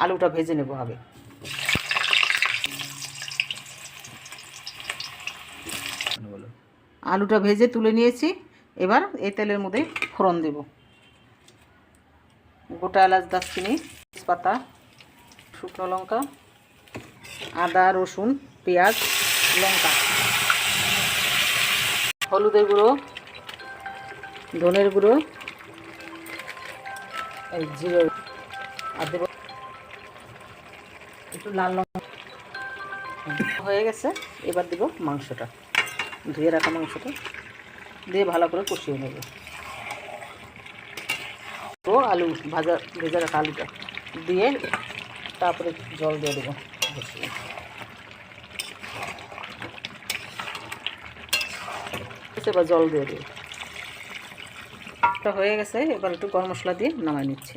আলুটা ভেজে নেব আগে। আলুটা ভেজে তুলে নিয়েছি। এবার এই তেলের মধ্যে ফোড়ন দেব। গোটা এলাচ, দারচিনি, তেজপাতা, শুকনো লঙ্কা, আদা, রসুন, পেঁয়াজ, লঙ্কা, হলুদের গুঁড়ো, ধনের গুঁড়ো, এই জিরে, আর দেব একটু লাল লঙ্কা। হয়ে গেছে। এবার দেব মাংসটা, ধুয়ে রাখা মাংসটা দিয়ে ভালো করে কষিয়ে নেব। তো আলু ভেজে রাখা আলুটা দিয়ে তারপরে জল দিয়ে দেবো বসিয়ে। এবার জল দিয়ে দেবো। এটা হয়ে গেছে। এবার একটু গরম মশলা দিয়ে নামাই নিচ্ছি।